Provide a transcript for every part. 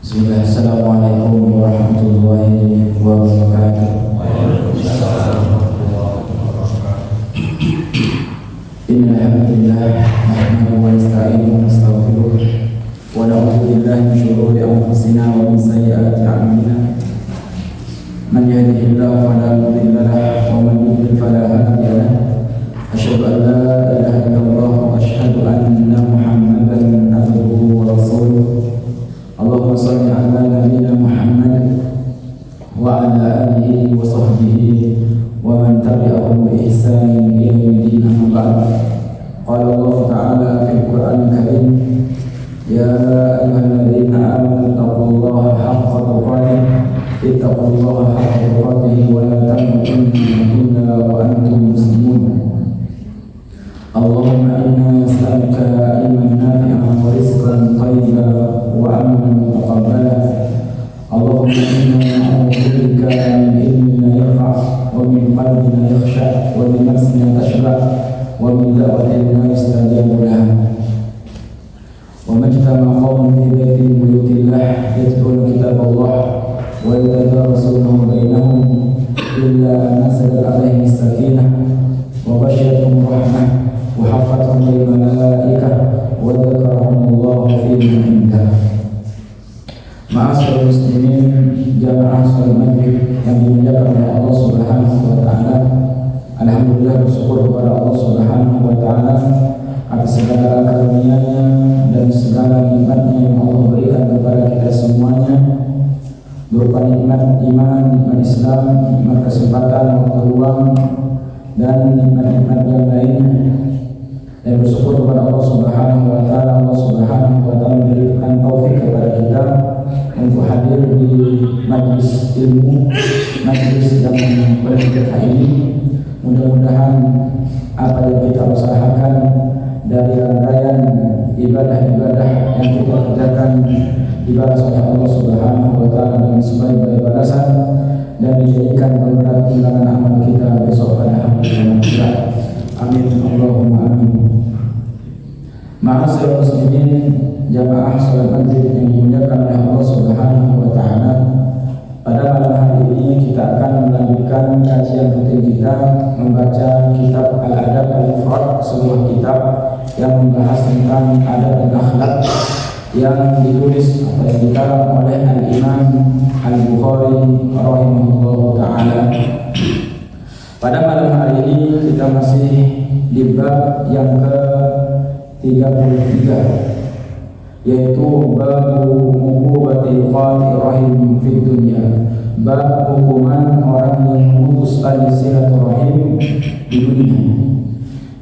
Bismillah, Assalamualaikum warahmatullahi wabarakatuh. Innal hamdalillah nahmaduhu wa nasta'inuhu wa nastaghfiruh wa na'udzu billahi min shururi anfusina wa min sayyiati a'malina. Man yahdihillahu fala mudilla lahu wa man yudlil fala hadiya lahu. Asyhadu an la ilaha illallah wa asyhadu anna Muhammadan abduhu wa rasuluh. Allahumma shalli ala nabiyyina Muhammad wa ala alihi wa sahbihi wa man tabi'ahum bi ihsanin ila yaumil din. Qala Allah ta'ala fil Qur'anil Karim, ya ayyuhalladzina amanu taqullaha haqqa tuqatih ittaqullaha haqqa tuqatih wa la tamutunna illa wa antum muslimun. Allahumma inna nas'aluka ilman nafi'an wa rizqan thayyiban wa amalan mutaqabbalan. Allahumma inna na'udzu bika min ilmin la yanfa' wa min qalbin la yakhsha' wa min nafsin la tashba' wa min da'watin la yustajabu laha. Wa majtama'a qawmun fi baitin min buyutillah yatluna kitaballah wa yatadarasunahu bainahum illa nazalat 'alaihim as-sakinah wa ghashiyatuhum rahmah wa hafathum bil malaikah wa dzakarahumullahu fi man indah. Ma'asyiral muslimin, jamaah salat maghrib yang dimuliakan oleh Allah Subhanahu wa taala. Alhamdulillah, bersyukur kepada Allah Subhanahu wa taala atas segala karunia-Nya dan segala nikmat-Nya yang Allah berikan kepada kita semuanya, berupa nikmat iman, nikmat Islam, nikmat kesempatan, waktu luang, dan nikmat-nikmat yang lainnya. Dan bersyukur kepada Allah Subhanahu wa taala. Allah Subhanahu wa taala memberikan taufik kepada kita untuk hadir di majlis ilmu, majlis yang berkah ini. Mudah-mudahan apa yang kita usahakan dari rangkaian ibadah-ibadah yang kita kerjakan dibalas oleh Allah Subhanahu wa taala dengan sebaik-baik balasan dan dijadikan pemberat timbangan amal kita besok pada hari kiamat. Amin Allahumma amin. Ma'asyiral muslimin, jamaah salat maghrib yang dimuliakan oleh Allah Subhanahu wa taala. Pada malam hari ini kita akan melanjutkan kajian rutin kita membaca kitab Al-Adab Al-Mufrad, sebuah kitab yang membahas tentang adab dan akhlak yang ditulis atau yang dikarang oleh Al-Imam Al-Bukhari rahimahullah ta'ala. Pada malam hari ini kita masih di bab yang ke-33, yaitu bab uqubatil qati'in fid dunya, bab hukuman orang yang memutus tali silaturahim di dunia.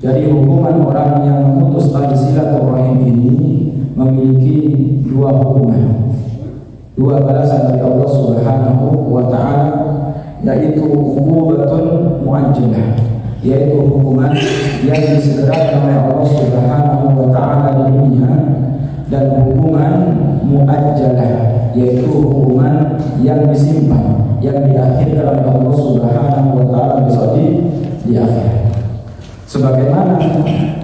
Jadi hukuman orang yang memutus tali silaturahim ini memiliki dua hukuman, dua balasan dari Allah Subhanahu wa taala, yaitu uqubatun muajjalah, yaitu hukuman yang disegerakan oleh Allah Subhanahu wa taala di dunia, dan hukuman muajjalah, yaitu hukuman yang disimpan, yang diakhirkan oleh Allah Subhanahu wa taala besok di akhir. Sebagaimana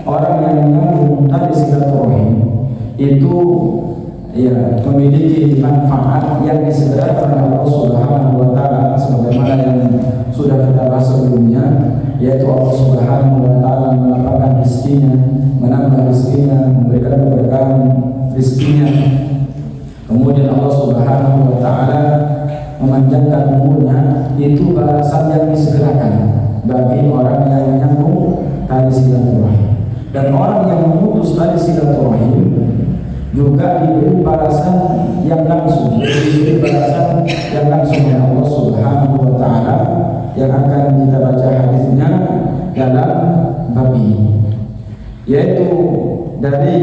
orang yang menyambung tali silaturahim itu memiliki manfaat yang disegerakan oleh Allah Subhanahu wa taala, sebagaimana yang sudah kita bahas sebelumnya, yaitu Allah Subhanahu wa taala melapangkan rezekinya, menambah rezekinya, memberikan keberkahan rezekinya. Kemudian Allah Subhanahu wa taala memanjangkan umurnya. Itu balasan yang disegerakan bagi orang yang menyambung tali silaturahim. Dan orang yang memutus tali silaturahim juga diberi balasan yang langsung, diberi balasan yang langsung oleh Allah Subhanahu wa taala, yang akan kita baca hadisnya dalam bab ini, yaitu dari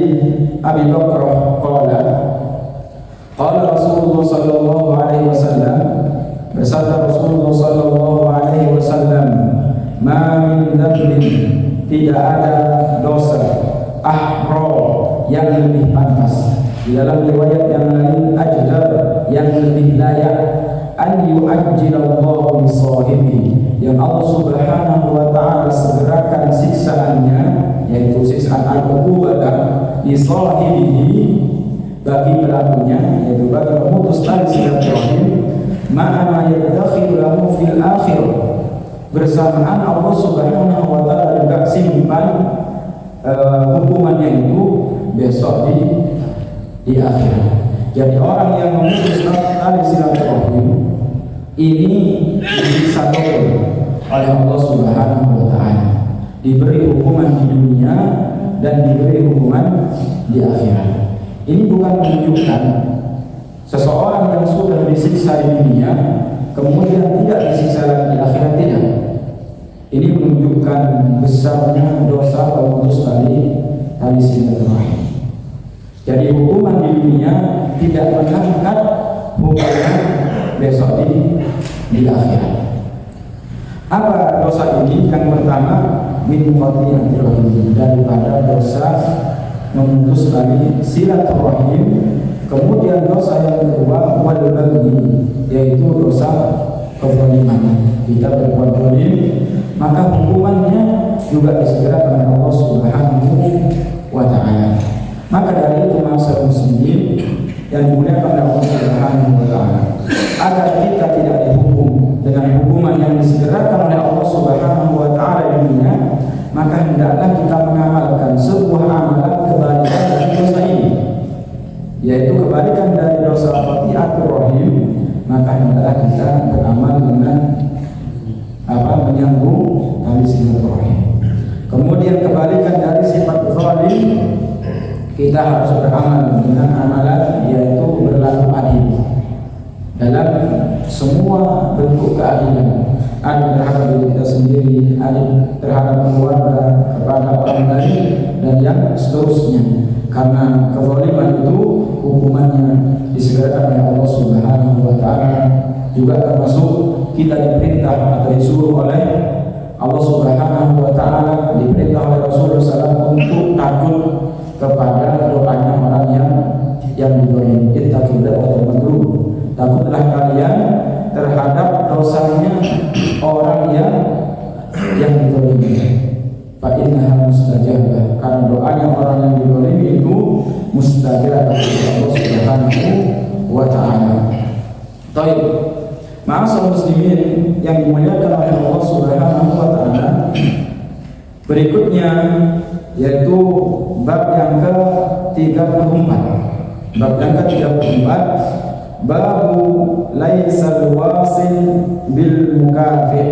Abi Bakrah qala Rasulullah sallallahu alaihi wasallam, bersabda Rasulullah sallallahu alaihi wasallam, ma min dzambin, tidak ada dosa ahra yang lebih pantas. Di dalam riwayat yang lain ajdar, yang lebih layak, an yu'ajjilallahu li sahibi, yang Allah Subhanahu wa taala segerakan siksaannya, yaitu siksaan al-uqubah li sahibihi, bagi pelakunya, yaitu bagi pemutus bersamaan Allah Subhanahu wa taala juga simpan hukumannya itu besok di akhirat. Jadi orang yang memutus tali silaturahim ini disatukan oleh Allah Subhanahu wa taala, diberi hukuman di dunia dan diberi hukuman di akhirat. Ini bukan menunjukkan seseorang yang sudah disiksa di dunia kemudian tidak disiksa lagi di akhirat, tidak. Ini menunjukkan besarnya dosa pemutus tali silaturahim. Jadi hukuman di dunia tidak mengangkat hukuman besok di akhirat. Apa dosa ini? Yang pertama, min qati'atir rahim, daripada dosa memutus tali silaturahim. Kemudian dosa yang kedua, wal baghi, yaitu dosa kezaliman. Kita berbuat zalim, maka hukumannya juga disegerakan oleh Allah Subhanahu wa taala. Maka dari itu masa muslimin yang dimuliakan oleh Allah Subhanahu wa taala, agar kita tidak dihukum dengan hukuman yang disegerakan oleh Allah Subhanahu wa taala di dunia, maka hendaklah kita mengamalkan sebuah amalan kebalikan dari dosa ini, yaitu kebalikan dari dosa qati'atur rahim. Maka hendaklah kita beramal dengan menyambung tali silaturahim. Kemudian kebalikan dari sifat zalim, kita harus beramal dengan amalan yaitu berlaku adil dalam semua bentuk keadilan. Adil terhadap diri kita sendiri, adil terhadap keluarga, kepada orang lain, dan yang seterusnya. Karena kezaliman itu hukumannya disegerakan oleh Allah Subhanahu wa taala. Juga termasuk kita diperintah atau disuruh oleh Allah Subhanahu wa taala, diperintah oleh Rasulullah SAW untuk takut kepada doanya orang yang didoain. Ittaqillah wa madrub. Takutlah kalian terhadap dosanya orang yang didolimi. Fa innaha mustajabah, karena doanya orang yang didolimi itu mustajabah oleh Allah Subhanahu wa taala. Baik, ma'asyiral muslimin yang dimuliakan oleh Allah Subhanahu wa taala, berikutnya yaitu bab yang ke-34. Bab yang ke-34, babu laisal wasil bil mukafi.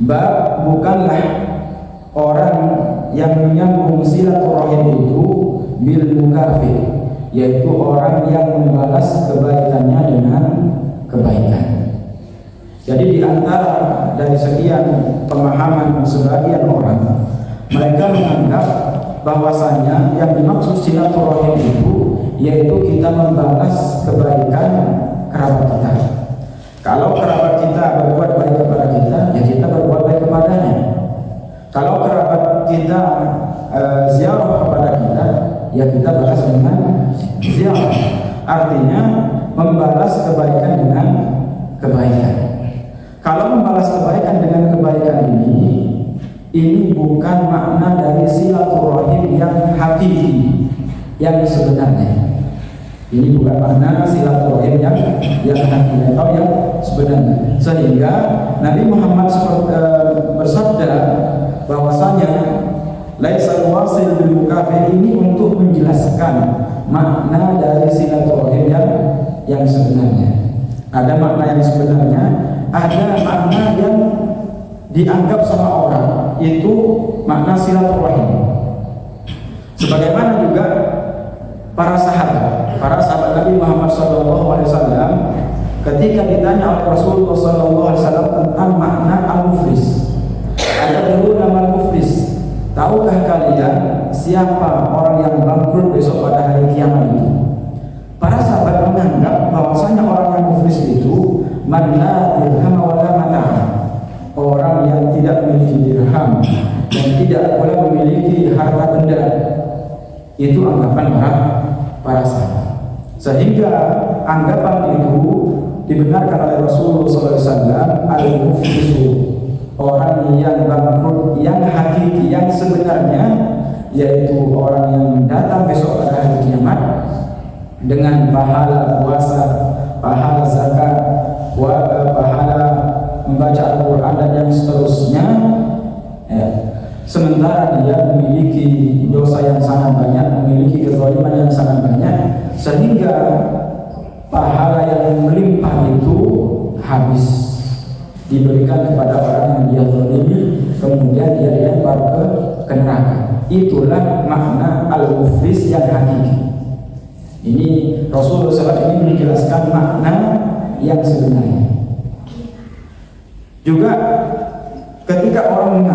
Bab bukanlah orang yang menyambung silaturahim itu bil mukafi, yaitu orang yang membalas kebaikannya dengan kebaikan. Jadi di antara dari sekian pemahaman sebagian orang, mereka menganggap bahwasanya yang dimaksud silaturahim itu yaitu kita membalas kebaikan kerabat kita. Kalau kerabat kita berbuat baik kepada kita, ya kita berbuat baik kepadanya. Kalau kerabat kita ziarah kepada kita, ya kita balas dengan ziarah. Artinya membalas kebaikan dengan kebaikan. Kalau membalas kebaikan dengan kebaikan ini bukan makna dari silaturahim yang hakiki, yang sebenarnya. Ini bukan makna silaturahim yang hakiki atau yang sebenarnya. Sehingga Nabi Muhammad bersabda bahwasanya laisal wasil bil mukafi ini untuk menjelaskan makna dari silaturahim yang sebenarnya. Ada makna yang sebenarnya, ada makna yang dianggap sama orang, itu makna silaturahim. Sebagaimana juga para sahabat Nabi Muhammad SAW ketika ditanya oleh Rasulullah SAW tentang makna al-muflis, ada dulu nama al-muflis, tahukah kalian siapa orang yang bangkrut besok pada hari kiamat itu? Para sahabat menganggap bahwasanya orang yang muflis itu man la dirham wa la mata', orang yang tidak memiliki dirham dan tidak boleh memiliki harta benda. Itu anggapan para sahabat. Sehingga anggapan itu dibenarkan oleh Rasulullah SAW. Al-muflisu, orang yang bangkrut yang hakiki, yang sebenarnya, yaitu orang yang datang besok pada hari kiamat dengan pahala puasa, pahala zakat, pahala membaca Al-Quran dan sementara dia memiliki dosa yang sangat banyak, memiliki kezaliman yang sangat banyak, sehingga pahala yang melimpah itu habis diberikan kepada orang yang dia zalimi, kemudian dia dilempar ke neraka. Itulah makna al-muflis yang hakiki. Ini Rasulullah SAW ini menjelaskan makna yang sebenarnya. Juga ketika orang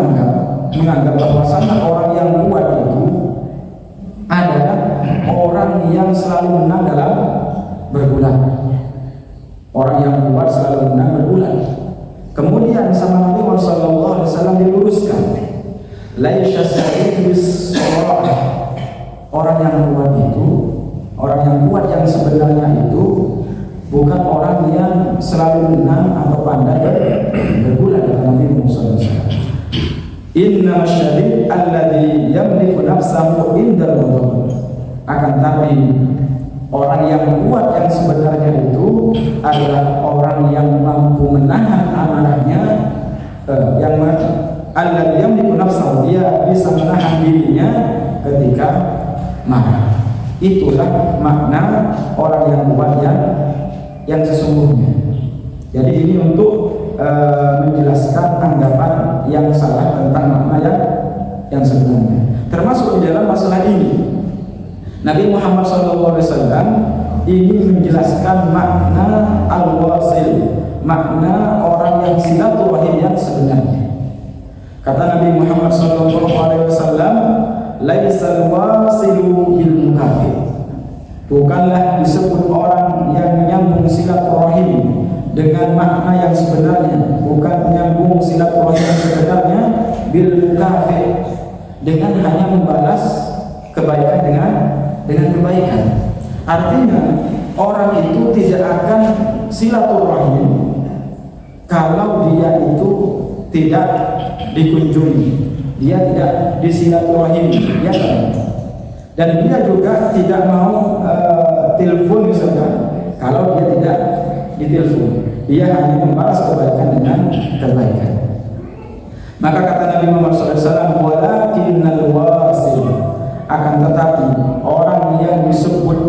menganggap bahwasanya orang yang kuat itu adalah orang yang selalu menang dalam bergulat. Orang yang kuat selalu menang bergulat. Kemudian sama Nabi Muhammad SAW diluruskan, laisa sa'id bis-surah. Orang yang kuat itu, orang yang kuat yang sebenarnya itu bukan orang yang selalu menang atau pandai bergulat, kata Nabi Muhammad SAW. Inna syadid alladhi yamliku nafsahu indal ghadab. Akan tapi orang yang kuat yang sebenarnya itu adalah orang yang mampu menahan amarahnya, yang alladhi yamliku nafsahu, dia bisa menahan dirinya ketika marah. Itulah makna orang yang kuat yang sesungguhnya. Jadi ini untuk menjelaskan anggapan yang salah tentang makna yang sebenarnya. Termasuk di dalam masalah ini, Nabi Muhammad SAW ini menjelaskan makna al-wasil, makna orang yang silaturahim yang sebenarnya. Kata Nabi Muhammad SAW, laisal wasilu bil mukafir. Bukanlah disebut orang yang menyambung silaturahim dengan makna yang sebenarnya, bukan menyambung silaturahim yang sebenarnya bil mukafir, dengan hanya membalas kebaikan dengan kebaikan. Artinya orang itu tidak akan silaturahim kalau dia itu tidak dikunjungi, dia tidak disilaturahimi, ya kan? Dan dia juga tidak mau telepon misalkan kalau dia tidak ditelepon, dia hanya membalas kebaikan dengan kebaikan. Maka kata Nabi Muhammad SAW, walakinnal wasil, akan tetapi orang yang disebut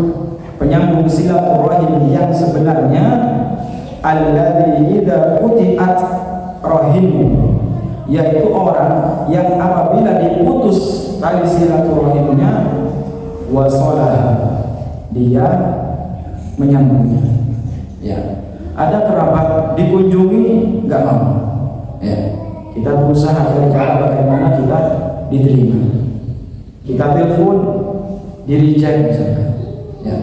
penyambung silaturahim yang sebenarnya, alladzi idza quti'at rahimu, yaitu orang yang apabila diputus tali silaturahimnya, wasalah, dia menyambungnya. Ya, ada kerabat dikunjungi nggak mau, ya, kita berusaha cari cara bagaimana kita diterima. Kita telepon, di reject misalkan. Ya,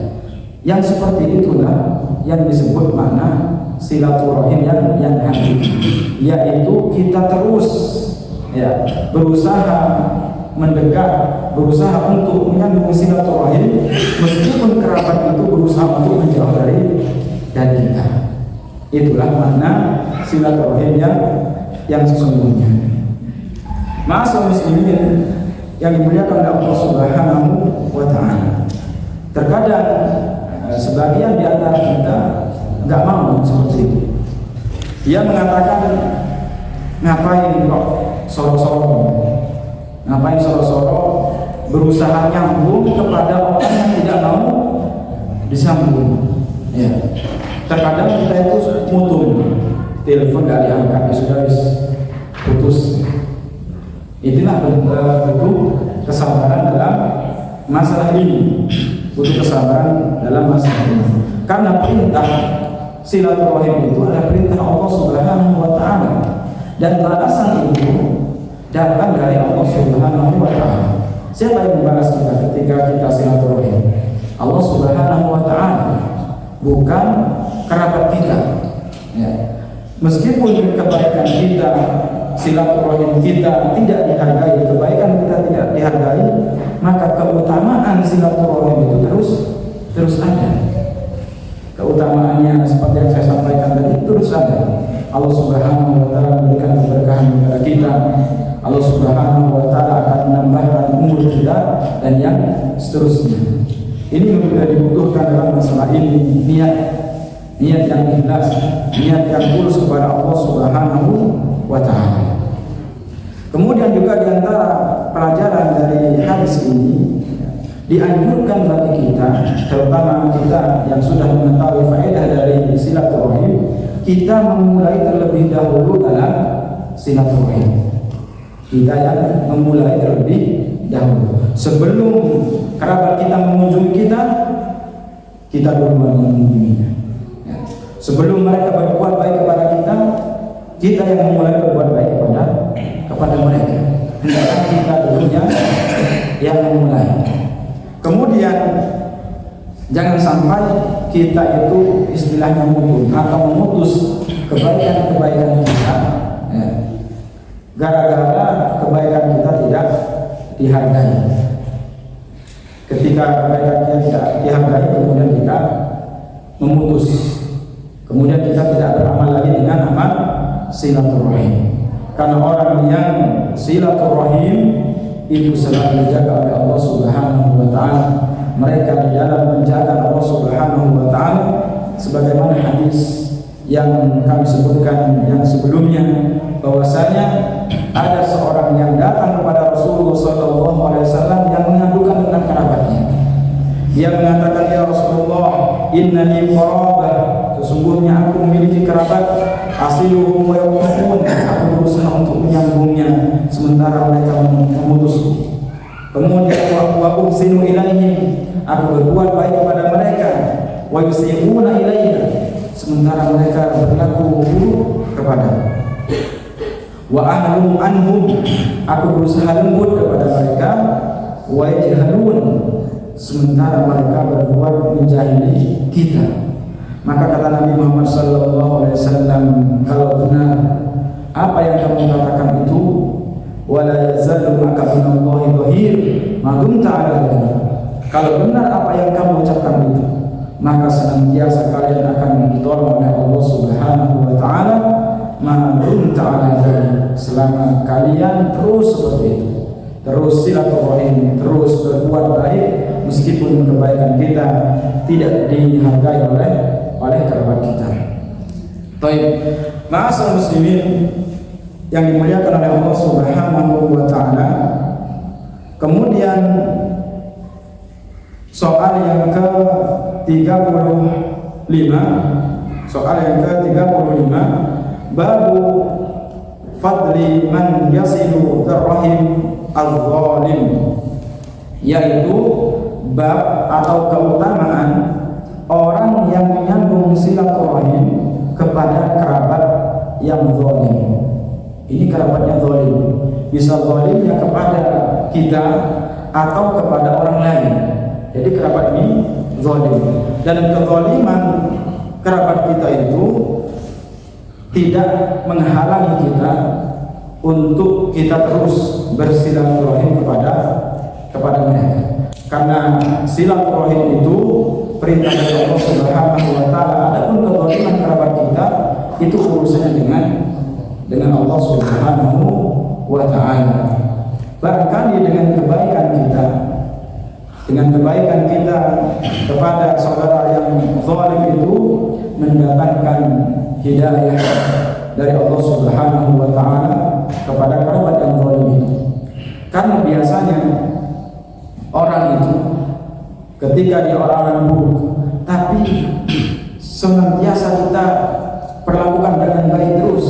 yang seperti itulah yang disebut makna silaturahim yang hakiki, yaitu kita terus berusaha mendekat, berusaha untuk menyambung silaturahim meskipun kerabat itu berusaha untuk menjauh dari kita. Itulah makna silaturahim yang sesungguhnya. Ma'asyiral muslimin yang dimuliakan oleh Allah Subhanahu wa Ta'ala, terkadang sebagian di antara kita nggak mau seperti itu. Dia mengatakan, ngapain kok soro-soro, ngapain soro-soro berusaha nyambung kepada orang yang tidak mau disambung. Ya, terkadang kita itu mutung, telepon nggak diangkat, sudah putus. Itulah bentuk kesabaran dalam masalah ini, butuh kesabaran dalam masalah ini. Karena perintah silaturahim itu adalah perintah Allah Subhanahu wa Ta'ala, dan balasan itu datang dari Allah Subhanahu wa Ta'ala. Siapa yang membalas kita ketika kita silaturahim? Allah Subhanahu wa Ta'ala, bukan kerabat kita. Ya. Meskipun kebaikan kita, silaturahim kita tidak dihargai, kebaikan kita tidak dihargai, maka keutamaan silaturahim itu terus ada. Keutamaannya seperti yang saya sampaikan tadi terus ada. Allah Subhanahu wa Ta'ala memberikan keberkahan kepada kita. Allah Subhanahu wa Ta'ala akan menambahkan umur kita dan yang seterusnya. Ini juga dibutuhkan dalam masalah ini, niat yang ikhlas, niat yang tulus kepada Allah Subhanahu wa Ta'ala. Kemudian juga di antara pelajaran dari hadis ini, dianjurkan bagi kita, terutama kita yang sudah mengetahui faedah dari silaturahim, kita memulai terlebih dahulu dalam silaturahim. Kita yang memulai terlebih dahulu. Sebelum kerabat kita mengunjungi kita duluan mengunjunginya. Sebelum mereka berbuat baik kepada kita yang memulai berbuat baik kepada mereka. Hendaknya kita dulunya yang memulai. Kemudian jangan sampai kita itu istilahnya memutus kebaikan-kebaikan kita, ya, gara-gara kebaikan kita tidak dihargai. Ketika kebaikan kita tidak dihargai, kemudian kita memutus, kemudian kita tidak beramal lagi dengan amal silaturahim. Karena orang yang silaturahim itu selalu dijaga oleh Allah Subhanahu wa taala. Mereka di dalam menjaga Allah Subhanahu wa taala, sebagaimana hadis yang kami sebutkan yang sebelumnya, bahwasanya ada seorang yang datang kepada Rasulullah SAW yang mengadukan tentang kerabatnya. Dia mengatakan, ya Rasulullah, innani qarabah, sesungguhnya aku memiliki kerabat, asiluhum wa yaqfun, aku berusaha untuk menyambungnya sementara mereka memutusku. Kemudian wa uhsinu ilaihim, aku berbuat baik kepada mereka, wa yusi'una ilaina, sementara mereka berlaku buruk kepada. Wa ahlum anhum, aku berusaha lembut kepada mereka, wa yajhalun, sementara mereka berbuat menjahili kita. Maka kata Nabi Muhammad SAW, kalau benar apa yang kamu katakan itu, wala yazalu maka minallahi dhahir ma dumta ala dzalik, kalau benar apa yang kamu ucapkan itu, maka senantiasa kalian akan ditolong oleh Allah Subhanahu wa taala ma dumta ala dzalik, selama kalian terus seperti itu, terus silaturahim, terus berbuat baik meskipun kebaikan kita tidak dihargai oleh kerabat kita. Baik, ma'asal muslimin yang dimuliakan oleh Allah Subhanahu wa taala. Kemudian soal yang ke-35, babu fadli man yasilu darrahim al-zalim, yaitu bab atau keutamaan orang yang menyambung silaturahim kepada kerabat yang zalim. Ini kerabatnya zalim, bisa zalimnya kepada kita atau kepada orang lain. Jadi kerabat ini zalim, dan kezaliman kerabat kita itu tidak menghalangi kita untuk kita terus bersilaturahim kepada mereka. Karena silaturahim itu perintah dari Allah Subhanahu wa taala. Adapun kezaliman kerabat kita itu urusannya dengan Allah Subhanahu wa taala. Barangkali dengan kebaikan kita kepada saudara yang zalim itu mendatangkan hidayah dari Allah Subhanahu wa taala kepada kerabat yang zalim itu. Karena biasanya orang itu ketika dia orang buruk, tapi senantiasa kita perlakukan dengan baik terus,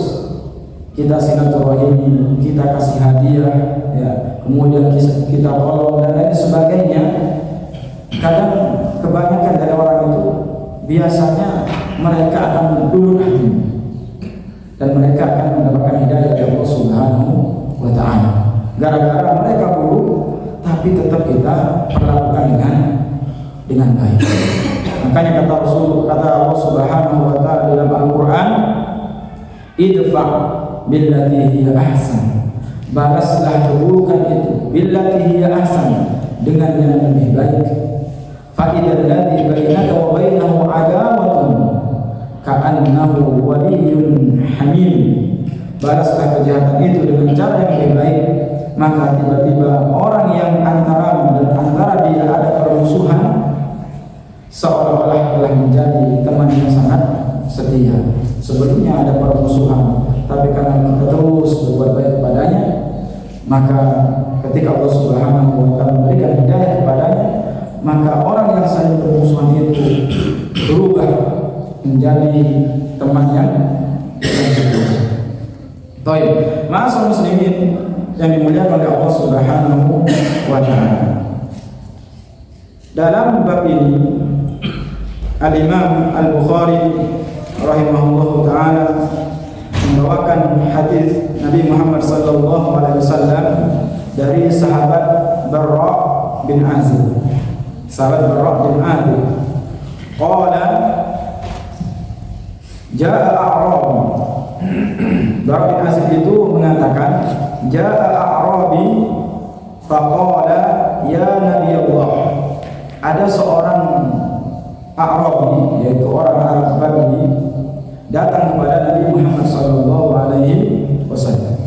kita silaturahim, kita kasih hadiah, ya, kemudian kita tolong dan lain sebagainya. Kadang kebanyakan dari orang itu biasanya mereka akan luluh hati dan mereka akan mendapatkan hidayah dari Allah Subhanahu wa taala. Gara-gara mereka buruk, tapi tetap kita perlakukan dengan baik. Makanya kata Allah Subhanahu wa taala dalam Al-Qur'an, idfa billati hiya ahsan, balaslah keburukan itu billati hiya ahsan, dengan yang lebih baik. Fa idzal ladzi bainaka wa bainahu adawatun ka'annahu waliyyun hamim, balaslah kejahatan itu dengan cara yang lebih baik, maka tiba-tiba orang yang antara dia ada permusuhan seolah-olah telah menjadi teman yang sangat setia. Sebelumnya ada permusuhan, tapi karena kita terus berbuat baik kepadanya, maka Baik, ma'asyiral muslimin yang dimuliakan oleh Allah Subhanahu wa taala. Dalam bab ini Al-Imam Al-Bukhari rahimahullahu taala membawakan hadis Nabi Muhammad sallallahu alaihi wasallam dari sahabat Barra bin Azib. Sahabat Barra bin Azib qala jaa a'rabi. Barra bin Azib itu mengatakan jaa a'rabi faqala ya Nabi Allah. Ada seorang A'rabi, yaitu orang Arab Badui, datang kepada Nabi Muhammad sallallahu alaihi wasallam.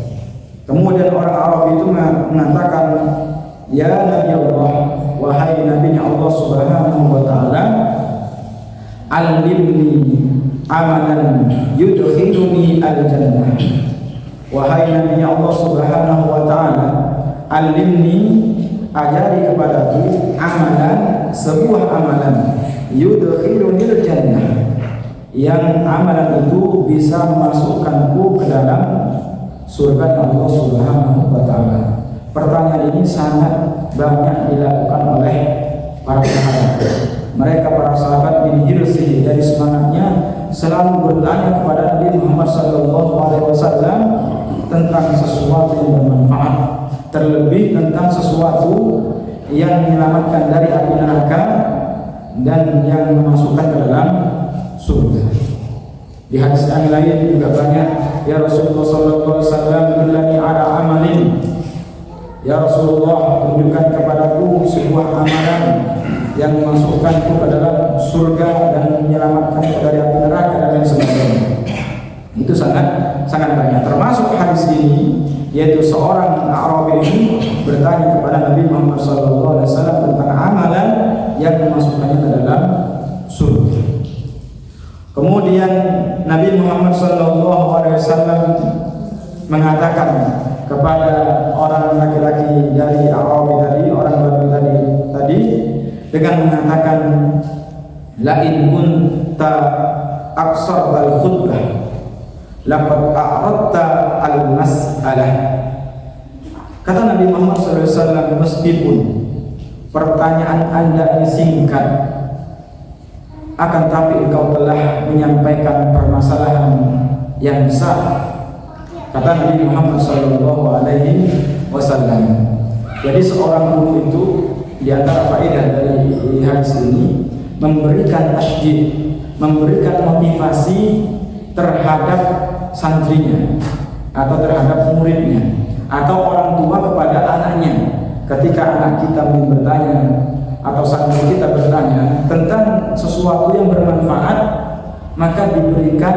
Kemudian orang Arab itu mengatakan, "Ya Nabi Allah, wahai Nabi Allah Subhanahu wa taala, alimni amalan yudkhiluni al-jannah." Wahai Nabi Allah Subhanahu wa taala, alimni, ajari kepadaku amalan, sebuah amalan yudkhiluni al-jannah, yang amalan itu bisa memasukkanku ke dalam surga Allah Subhanahu wa taala. Pertanyaan ini sangat banyak dilakukan oleh para sahabat. Mereka para sahabat bin Hirsi dari semangatnya selalu bertanya kepada Nabi Muhammad sallallahu alaihi wasallam tentang sesuatu yang bermanfaat, terlebih tentang sesuatu yang menyelamatkan dari api neraka dan yang memasukkan ke dalam surga. Di hadis yang lain juga banyak, ya Rasulullah sallallahu alaihi wasallam, "Billani ala amalin." Ya Rasulullah, tunjukkan kepadaku sebuah amalan yang memasukkanku ke dalam surga dan menyelamatkan dari api neraka dan lain sebagainya. Itu sangat banyak. Termasuk hadis ini, yaitu seorang Arabi ini bertanya kepada Nabi Muhammad sallallahu alaihi wasallam tentang amalan yang memasukkannya ke dalam surga. Kemudian Nabi Muhammad sallallahu alaihi wasallam mengatakan kepada orang laki-laki dari Arabi tadi, orang Badui tadi dengan mengatakan, la in kunta aksar al khutbah laqad a'radta al mas'alah. Kata Nabi Muhammad sallallahu alaihi wasallam, meskipun pertanyaan Anda ini singkat, akan tapi engkau telah menyampaikan permasalahan yang besar. Kata Nabi Muhammad sallallahu alaihi wasallam. Jadi seorang guru itu, di antara faedah dari hadis ini, memberikan tasydid, memberikan motivasi terhadap santrinya atau terhadap muridnya atau orang tua kepada anaknya. Ketika anak kita bertanya atau santri kita bertanya tentang sesuatu yang bermanfaat, maka diberikan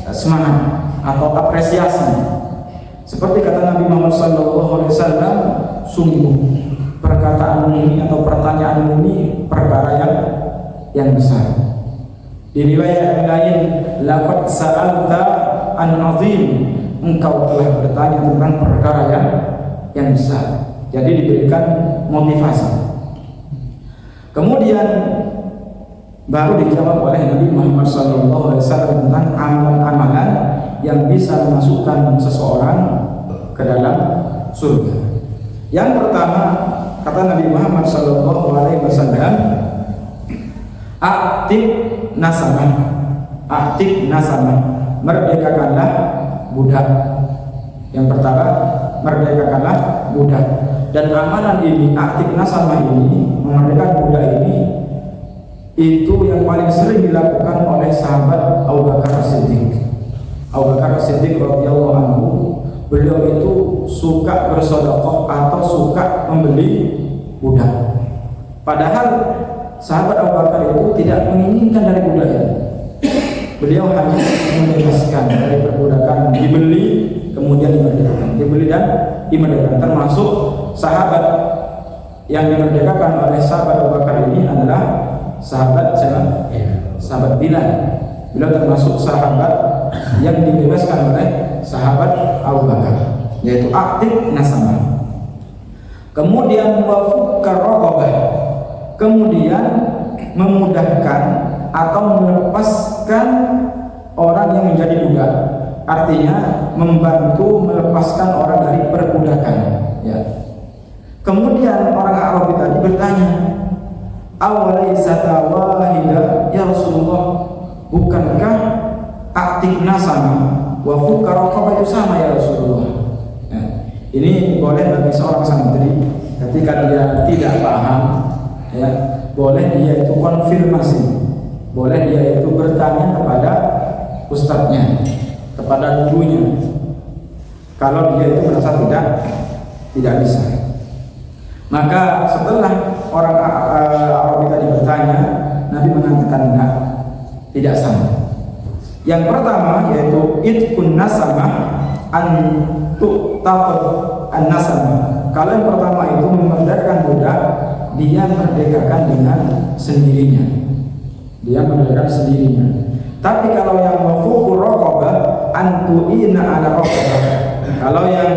semangat atau apresiasi. Seperti kata Nabi Muhammad SAW, sungguh perkataan ini atau pertanyaan ini perkara yang besar. Di riwayat yang lain, laqad sa'alta an azim, engkau telah bertanya tentang perkara yang besar. Jadi diberikan motivasi. Kemudian baru dijawab oleh Nabi Muhammad SAW tentang amalan-amalan yang bisa memasukkan seseorang ke dalam surga. Yang pertama, kata Nabi Muhammad SAW, aktif nasabah, merdekakanlah budak. Yang pertama, merdekakanlah budak. Dan amalan ini, aktif nasabah ini, memerdekakan budak ini, itu yang paling sering dilakukan oleh sahabat Abu Bakar Siddiq. Abu Bakar Siddiq radhiyallahu anhu, beliau itu suka bersedekah atau suka membeli budak. Padahal sahabat Abu Bakar itu tidak menginginkan dari budak itu. Beliau hanya membebaskan dari perbudakan, dibeli kemudian dimerdekakan, dibeli dan dimerdekakan. Termasuk sahabat yang dimerdekakan oleh sahabat Abu Bakar ini adalah sahabat siapa? Sahabat Bilal. Beliau termasuk sahabat yang dibebaskan oleh sahabat Abu Bakar, yaitu aktif nasabah. Kemudian wafukar raqabah, kemudian memudahkan atau melepaskan orang yang menjadi budak. artinya membantu melepaskan orang dari perbudakan, ya. Kemudian orang Arabi tadi bertanya, awalaisata wahida ya Rasulullah, bukankah aktif nasama wa fuqara itu sama ya Rasulullah? Ya. Ini boleh bagi seorang santri ketika dia tidak paham, ya, boleh dia itu konfirmasi, boleh dia itu bertanya kepada ustadznya, kepada gurunya. Kalau dia itu merasa tidak bisa, maka setelah orang Arabi tadi bertanya, Nabi mengatakan enggak, tidak sama. Yang pertama yaitu itqun nasama an tu'taqad an-nasama. Kalau yang pertama itu memerdekakan budak, dia merdekakan dengan sendirinya. Dia merdekakan sendirinya. Tapi kalau yang mafuqur raqabah antu'ina ala raqabah. Kalau yang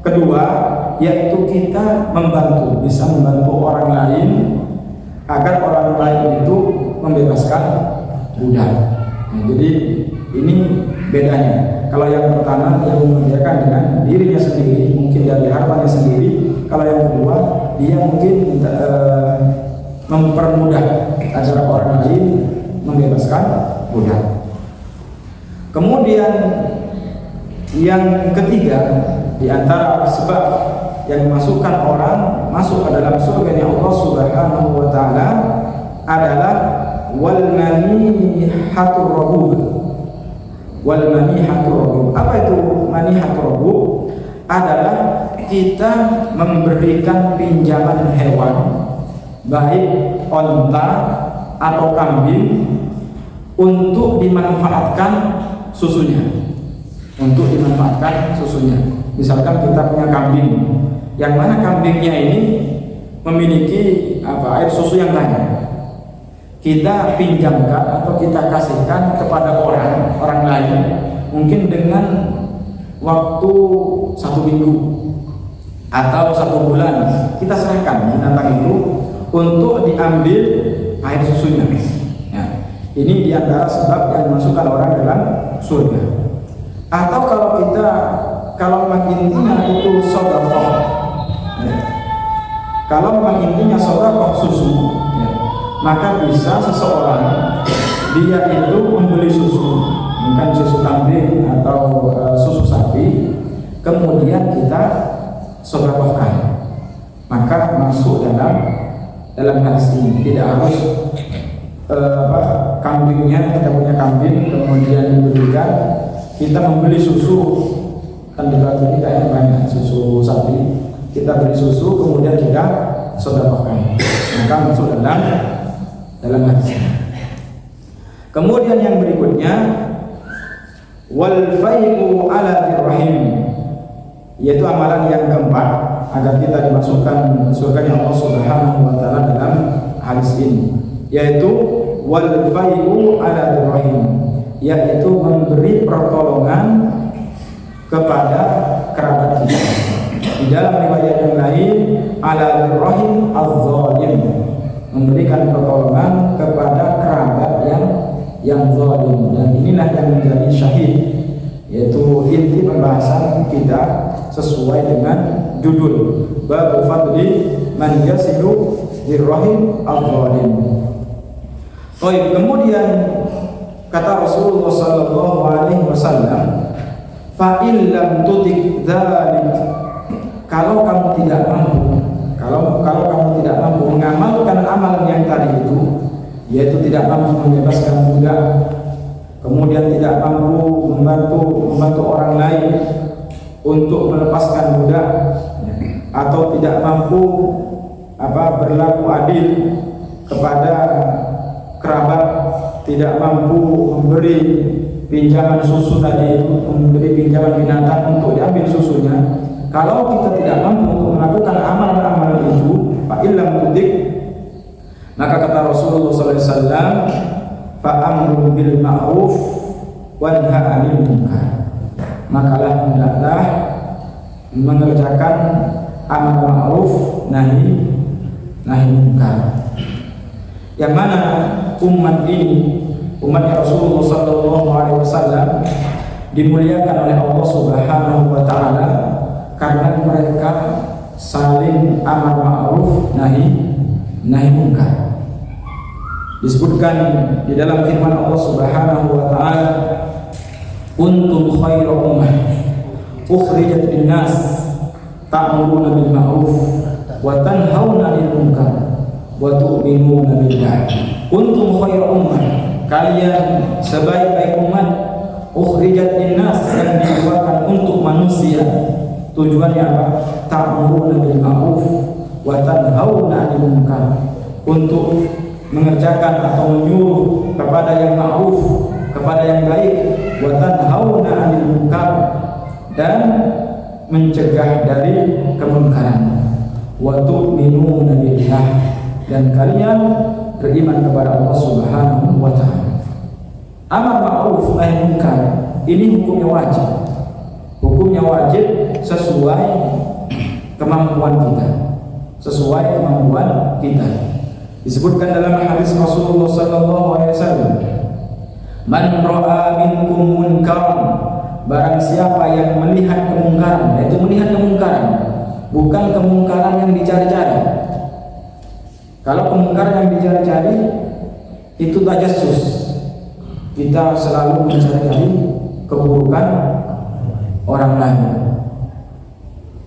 kedua yaitu kita membantu, bisa membantu orang lain agar orang lain itu membebaskan budak. Nah, jadi ini bedanya. Kalau yang pertama dia memerdekakan dengan dirinya sendiri, mungkin dari hartanya sendiri. Kalau yang kedua dia mungkin mempermudah agar orang lain membebaskan budak. Kemudian yang ketiga di antara sebab yang memasukkan orang masuk ke dalam surga Allah Subhanahu wa taala adalah wal manihatur rabub. Wal manihatur rabub. Apa itu manihatur rabub? Adalah kita memberikan pinjaman hewan, baik onta atau kambing, untuk dimanfaatkan susunya. Untuk dimanfaatkan susunya. Misalkan kita punya kambing, yang mana kambingnya ini memiliki air susu yang banyak. Kita pinjamkan atau kita kasihkan kepada orang lain, mungkin dengan waktu 1 minggu atau 1 bulan, kita serahkan binatang itu untuk diambil air susunya. Ya, ini diantara sebab yang memasukkan orang dalam surga. Atau kalau memang intinya itu sedekah, ya. Kalau memang intinya sedekah susu, ya, maka bisa seseorang dia itu membeli susu, bukan susu kambing atau susu sapi, kemudian kita sedekahkan, maka masuk dalam hadis ini. Tidak harus kambingnya, kita punya kambing kemudian diberikan, kita membeli susu, kan di batu ini kayaknya banyak susu sapi, kita beli susu kemudian kita sedekahkan, maka masuk dalam hadis. Kemudian yang berikutnya wal fai'u ala dirrahim, yaitu amalan yang keempat agar kita dimasukkan surganya Allah Subhanahu wa taala dalam hadis ini, yaitu wal fai'u ala dirrahim, yaitu memberi pertolongan kepada kerabat kita. Di dalam riwayat yang lain ala dirrahim az-zalim, memberikan pertolongan kepada kerabat yang zalim. Dan inilah yang menjadi syahid, yaitu inti pembahasan kita sesuai dengan judul bab fadli man yasilu dirrahim az-zalim. Baik, kemudian kata Rasulullah sallallahu alaihi wasallam, fa illam tutik dzalik, kalau kamu tidak mampu, kalau kamu tidak mampu mengamalkan amalan yang tadi itu, yaitu tidak mampu membebaskan budak, kemudian tidak mampu membantu orang lain untuk melepaskan budak, atau tidak mampu berlaku adil kepada kerabat, tidak mampu memberi pinjaman susu tadi, memberi pinjaman binatang untuk diambil susunya. Kalau kita tidak mampu untuk melakukan amalan-amalan itu, fa illam tudik, maka kata Rasulullah SAW, fa amru bil ma'ruf wa nahy 'anil munkar, makalah hendaklah mengerjakan amal ma'ruf nahi munkar. Yang mana umat ini, umatnya Rasulullah SAW, dimuliakan oleh Allah Subhanahu wa taala karena mereka saling amar ma'ruf nahi munkar. Disebutkan di dalam firman Allah Subhanahu wa taala, kuntum khairu ummah ukhrijat lin-nas ta'muruna bil ma'ruf wa tanhauna 'anil munkar wa tu'minuna billah. Kuntum khairu ummah, kalian sebaik-baik umat, ukhrijat lin-nas, yang dikeluarkan untuk manusia. Tujuannya apa? Ta'muruna bil ma'ruf wa tanhauna 'anil munkar, untuk mengerjakan atau menyuruh kepada yang ma'ruf, kepada yang baik, wa tanhauna 'anil munkar, dan mencegah dari kemunkaran, wa tu'minuna billah, dan kalian beriman kepada Allah Subhanahu wa taala. Amar ma'ruf nahi munkar ini hukumnya wajib. Hukumnya wajib sesuai kemampuan kita. Sesuai kemampuan kita. Disebutkan dalam hadis Rasulullah sallallahu alaihi wasallam, man ra'a minkum munkaran, barang siapa yang melihat kemungkaran, yaitu melihat kemungkaran, bukan kemungkaran yang dicari-cari. Kalau kemungkaran yang dicari-cari itu tajassus, kita selalu mencari keburukan orang lain.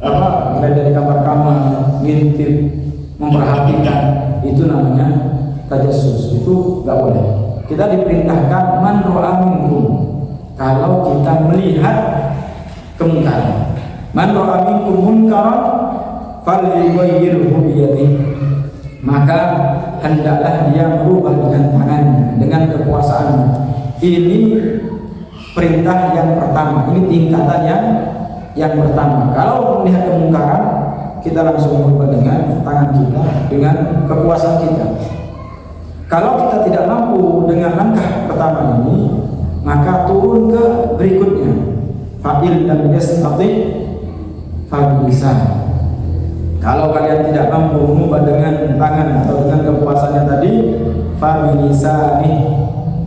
Mulai dari kamar-kamar, ngintip, memperhatikan, itu namanya tajassus. Itu nggak boleh. Kita diperintahkan man ra'a minkum, kalau kita melihat kemungkaran. Man ra'a minkum munkaran falyughayyirhu biyadihi, maka hendaklah dia merubah dengan tangannya, dengan kekuasaannya. Ini perintah yang pertama, ini tingkatan yang pertama. Kalau melihat kemungkaran, kita langsung merubah dengan tangan kita, dengan kekuasaan kita. Kalau kita tidak mampu dengan langkah pertama ini, maka turun ke berikutnya. Fa'il lam yastati fa'bilisan. Kalau kalian tidak mampu mengubah dengan tangan atau dengan kekuasaannya tadi, fa'bilisani,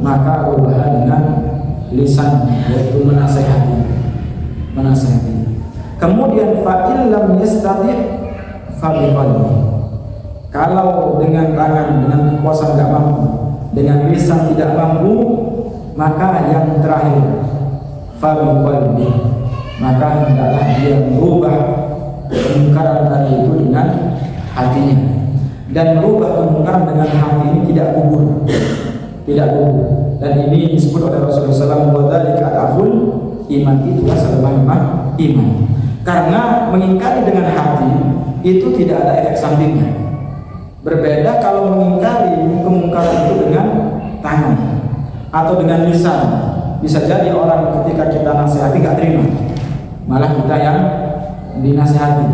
maka ubahlah dengan lisan, yaitu menasihati. Kemudian fa'il lam yastati fa'biqalbi. Kalau dengan tangan, dengan kekuasaan tidak mampu, dengan lisan tidak mampu, maka yang terakhir fa'biqalbi, maka hendaklah dia merubah kemungkaran tadi itu dengan hatinya. Dan merubah kemungkaran dengan hati ini tidak gugur. Dan ini disebut oleh Rasulullah SAW, wadzalika adaful iman, itu selebihnya iman. Karena mengingkari dengan hati itu tidak ada efek sampingnya. Berbeda kalau mengingkari kemungkaran itu dengan tangan atau dengan lisan. Bisa jadi orang ketika kita nasihati gak terima, malah kita yang dinasihati.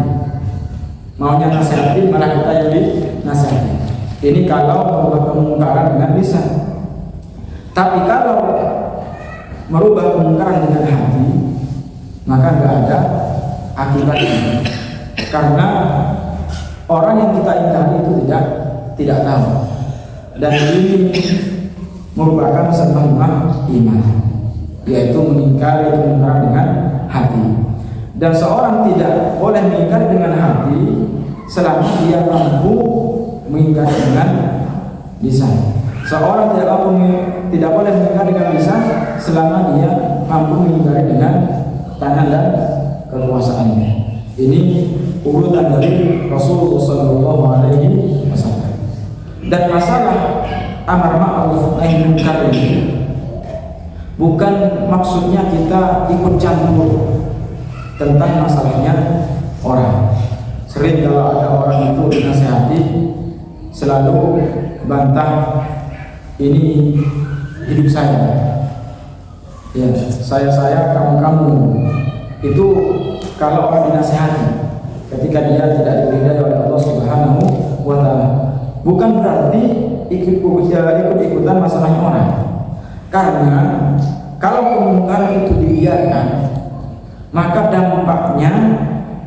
Maunya nasihati, malah kita yang dinasihati. Ini kalau merubah kemungkaran dengan lisan. Tapi kalau merubah kemungkaran dengan hati, maka nggak ada akibatnya. Karena orang yang kita ingkari itu tidak tahu. Dan ini merupakan sebab iman, yaitu mengingkari kemungkaran dengan hati. Dan seorang tidak boleh mengingkari dengan hati selama dia mampu mengingkari dengan lisan. Seorang tidak boleh mengingkari dengan lisan selama dia mampu mengingkari dengan tangan dan kekuasaannya. Ini urutan dari Rasulullah SAW. Dan masalah amar ma'ruf nahi munkar ini bukan maksudnya kita ikut campur tentang masalahnya orang. Sering kalau ada orang itu dinasihati selalu bantah, ini hidup saya, ya saya kamu. Itu kalau orang dinasihati ketika dia tidak diridai oleh Allah Subhanahu wa taala, bukan berarti ikut-ikutan masalahnya orang. Karena kalau kemungkaran itu dibiarkan, maka dampaknya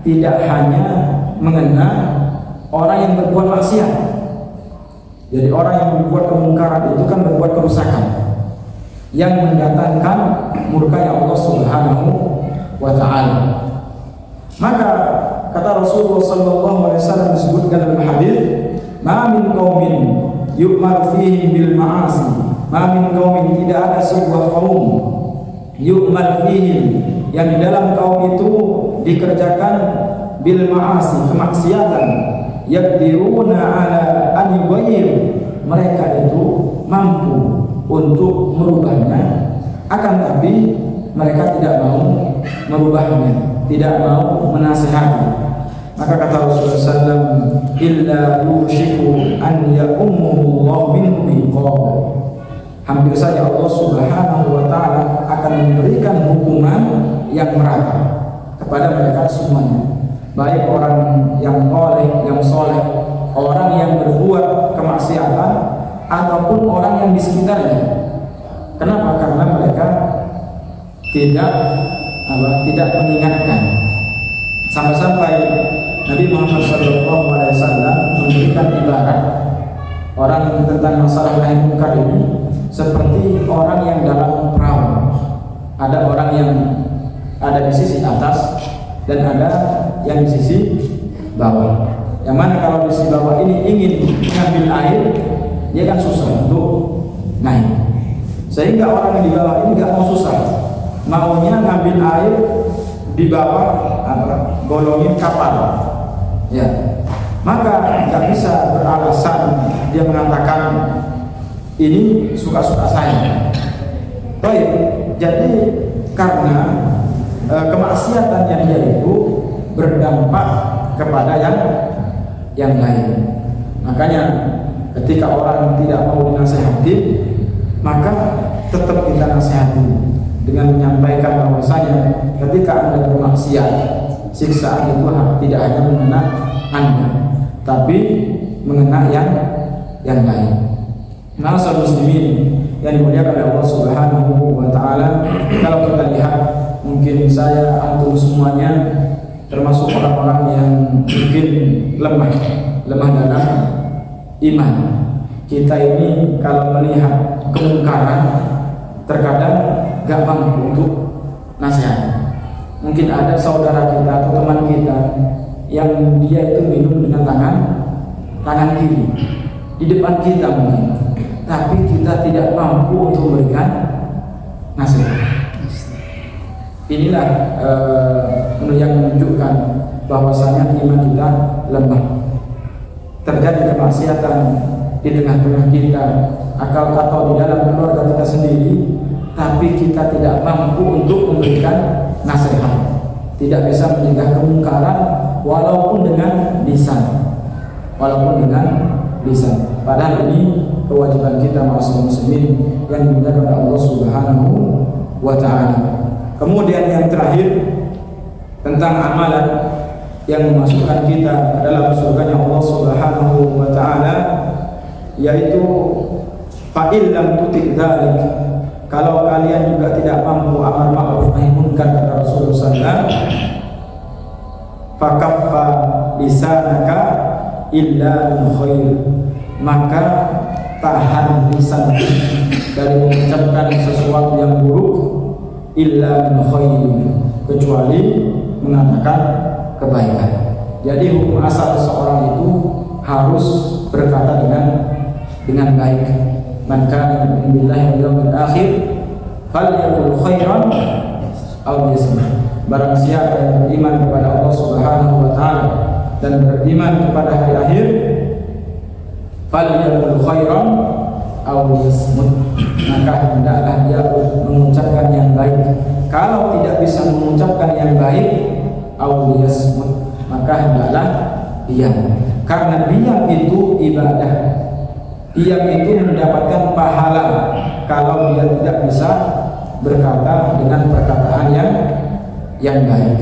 tidak hanya mengena orang yang berbuat maksiat. Jadi orang yang berbuat kemungkaran itu kan berbuat kerusakan. yang mendatangkan murka Allah Subhanahu wa taala. Maka kata Rasulullah sallallahu alaihi wasallam disebutkan dalam hadis, "Ma min qaumin yu'mar fihim bil ma'asi." Ma min qaumin, tidak ada sebuah kaum yu'mar fihim, yang di dalam kaum itu dikerjakan bil ma'asi, kemaksiatan, yaqdiruna ala an yughayyir, mereka itu mampu untuk merubahnya, akan tapi mereka tidak mau merubahnya, tidak mau menasihati. Maka kata Rasulullah SAW, illa yushiku an ya'ummuhullahu minhu biqab, hampir saja Allah Subhanahu wa taala akan memberikan hukuman yang merata kepada mereka semuanya, baik orang yang soleh, orang yang berbuat kemaksiatan, ataupun orang yang di sekitarnya. Kenapa? Karena mereka tidak mengingatkan. Sampai-sampai Nabi Muhammad SAW memberikan ibarat orang tentang masalah nahi munkar ini seperti orang yang dalam perahu. Ada orang yang ada di sisi atas dan ada yang di sisi bawah. Yang mana kalau di sisi bawah ini ingin mengambil air, dia kan susah untuk naik. Sehingga orang yang di bawah ini nggak mau susah, maunya ngambil air di bawah golongin kapal. Ya, maka nggak bisa beralasan dia mengatakan ini suka-suka saya. Baik, jadi karena kemaksiatan yang dia itu berdampak kepada yang lain. Makanya ketika orang tidak mau dinasihati, maka tetap kita nasihati dengan menyampaikan bahwasanya ketika Anda bermaksiat, siksaan itu tidak hanya mengena Anda, tapi mengena yang lain. Ma'asyiral muslimin yang dimuliakan oleh Allah Subhanahu wa taala, kalau kita lihat, mungkin saya antum semuanya termasuk orang-orang yang mungkin lemah dalam iman. Kita ini kalau melihat kemungkaran terkadang gak mampu untuk nasihat. Mungkin ada saudara kita atau teman kita yang dia itu minum dengan tangan kiri di depan kita mungkin, tapi kita tidak mampu untuk memberikan nasihat. Inilah yang menunjukkan bahwasanya iman kita lemah. Terjadi kemaksiatan di tengah-tengah kita, atau di dalam keluarga kita sendiri, tapi kita tidak mampu untuk memberikan nasihat, tidak bisa mencegah kemungkaran walaupun dengan lisan. Padahal ini kewajiban kita masyarakat muslimin yang dimuliakan oleh Allah Subhanahu wa taala. Kemudian yang terakhir tentang amalan yang memasukkan kita dalam surganya Allah Subhanahu wa taala, yaitu fa'il lam tutik dzalik, kalau kalian juga tidak mampu amar ma'ruf nahi munkar, kata Rasulullah SAW, fakaffa lisanaka illa min khair, maka tahan lisan dari mengucapkan sesuatu yang buruk, illa min khair, kecuali mengatakan kebaikan. Jadi hukum asal seseorang itu harus berkata dengan baik. Man kana yu'minu billahi wal yawmil akhir falyaqul khairan aw liyasmut. Barang siapa yang beriman kepada Allah Subhanahu wa taala dan beriman kepada hari akhir, falyaqul khairan aw liyasmut, maka hendaklah dia mengucapkan yang baik. Kalau tidak bisa mengucapkan yang baik, aw liyasmut, maka hendaklah diam. Karena diam itu ibadah. Diam itu mendapatkan pahala kalau dia tidak bisa berkata dengan perkataan yang baik.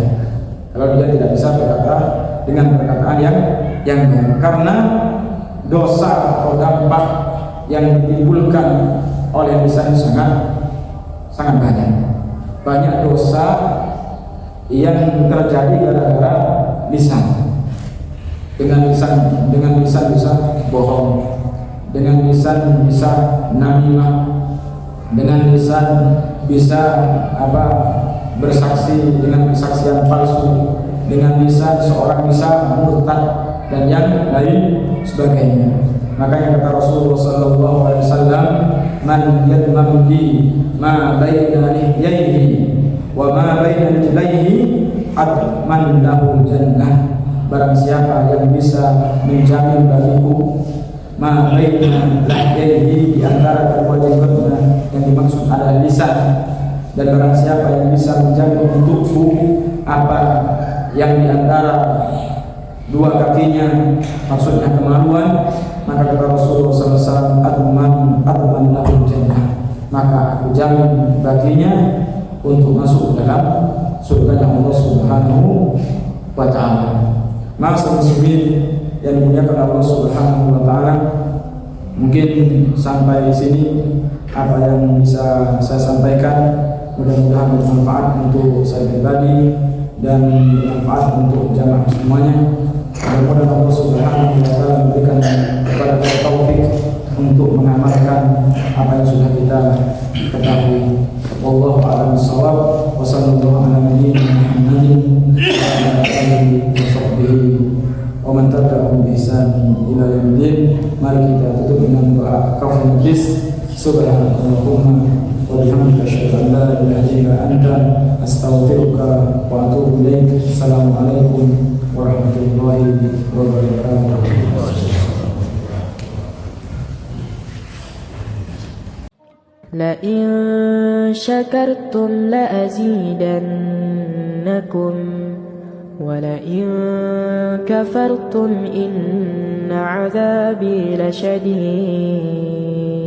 Kalau dia tidak bisa berkata dengan perkataan yang baik, karena dosa atau dampak yang ditimbulkan oleh lisan sangat banyak. Banyak dosa yang terjadi gara-gara lisan. Dengan lisan bisa bohong, dengan lisan bisa namimah, dengan lisan bisa bersaksi dengan kesaksian palsu, dengan lisan seorang bisa murtad dan yang lain sebagainya. Makanya kata Rasulullah sallallahu alaihi wasallam, man yadman li ma baina lihyaihi wa ma baina rijlaihi adman lahu jannah. Barang siapa yang bisa menjamin bagiku ma baina lihyaihi, di antara kedua jenggotnya, yang dimaksud adalah lisan, dan barang siapa yang bisa menjamin untukku apa yang di antara dua kakinya, maksudnya kemaluan, maka kata Rasulullah SAW, adman lahu jannah, maka aku jamin baginya untuk masuk dalam surganya Allah Subhanahu wa ta'ala. Maksud muslimin yang dimuliakan Allah Subhanahu wa ta'ala, mungkin sampai di sini apa yang bisa saya sampaikan. Mudah-mudahan bermanfaat untuk saya pribadi dan bermanfaat untuk jamaah semuanya. Mudah-mudahan Allah Subhanahu wa ta'ala memberikan kepada kita taufik untuk mengamalkan apa yang sudah kita ketahui. Wallahu a'lam bishawab. Wa sallallahu ala nabiyyina Muhammadin wa ala alihi wa sahbihi wa man tabi'ahum bi ihsan ila yaumil. Mari kita tutup dengan doa kafaratul majlis. Subhanallahumma wa bihamdika asyhadu an la ilaha illa anta astaghfiruka wa atubu ilaik. Assalamualaikum warahmatullahi wabarakatuh. لئن شكرتم لأزيدنكم ولئن كفرتم إن عذابي لشديد